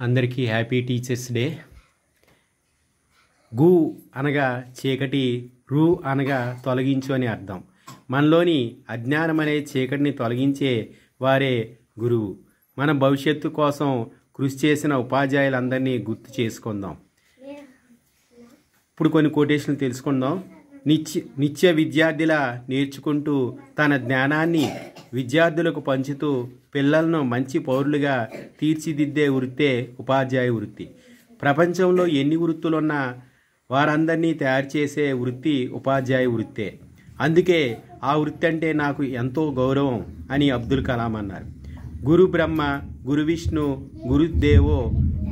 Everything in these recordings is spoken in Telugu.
అందరికీ హ్యాపీ టీచర్స్ డే. గు అనగా చీకటి, రు అనగా తొలగించు అని అర్థం. మనలోని అజ్ఞానం అనే చీకటిని తొలగించే వారే గురువు. మన భవిష్యత్తు కోసం కృషి చేసిన ఉపాధ్యాయులందరినీ గుర్తు చేసుకుందాం. ఇప్పుడు కొన్ని కొటేషన్లు తెలుసుకుందాం. నిత్య విద్యార్థిలా నేర్చుకుంటూ తన జ్ఞానాన్ని విద్యార్థులకు పంచుతూ పిల్లలను మంచి పౌరులుగా తీర్చిదిద్దే వృత్తే ఉపాధ్యాయ వృత్తి. ప్రపంచంలో ఎన్ని వృత్తులున్నా వారందరినీ తయారు చేసే వృత్తి ఉపాధ్యాయ వృత్తే. అందుకే ఆ వృత్తి అంటే నాకు ఎంతో గౌరవం అని అబ్దుల్ కలాం అన్నారు. గురు బ్రహ్మ, గురు విష్ణు, గురుదేవో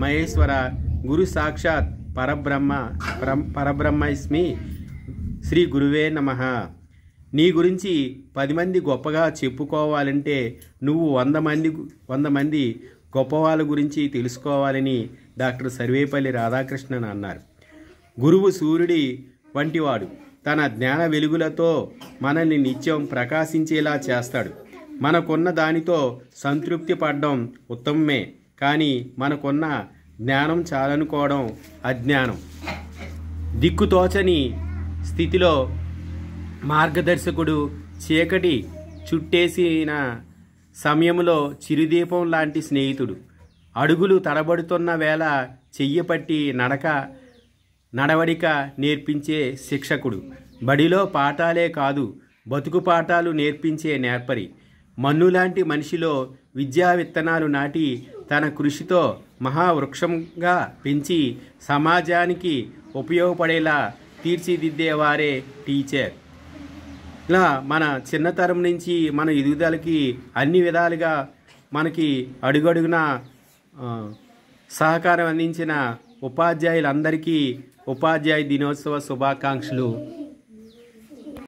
మహేశ్వర, గురు సాక్షాత్ పరబ్రహ్మస్మి, శ్రీ గురువే నమః. నీ గురించి 10 మంది గొప్పగా చెప్పుకోవాలంటే నువ్వు 100 మంది గొప్ప వాళ్ళ గురించి తెలుసుకోవాలని డాక్టర్ సర్వేపల్లి రాధాకృష్ణన్ అన్నారు. గురువు సూర్యుడి వంటివాడు. తన జ్ఞాన వెలుగులతో మనల్ని నిత్యం ప్రకాశించేలా చేస్తాడు. మనకున్న దానితో సంతృప్తి పడడం ఉత్తమమే, కానీ మనకున్న జ్ఞానం చాలనుకోవడం అజ్ఞానం. దిక్కుతోచని స్థితిలో మార్గదర్శకుడు, చీకటి చుట్టేసిన సమయంలో చిరుదీపం లాంటి స్నేహితుడు, అడుగులు తడబడుతున్న వేళ చెయ్యపట్టి నడవడిక నేర్పించే శిక్షకుడు, బడిలో పాఠాలే కాదు బతుకు పాఠాలు నేర్పించే నేర్పరి, మన్నులాంటి మనిషిలో విద్యా విత్తనాలు నాటి తన కృషితో మహావృక్షంగా పెంచి సమాజానికి ఉపయోగపడేలా తీర్చిదిద్దేవారే టీచర్. ఇలా మన చిన్నతరం నుంచి మన ఎదుగుదలకి అన్ని విధాలుగా మనకి అడుగడుగున సహకారం అందించిన ఉపాధ్యాయులందరికీ ఉపాధ్యాయ దినోత్సవ శుభాకాంక్షలు.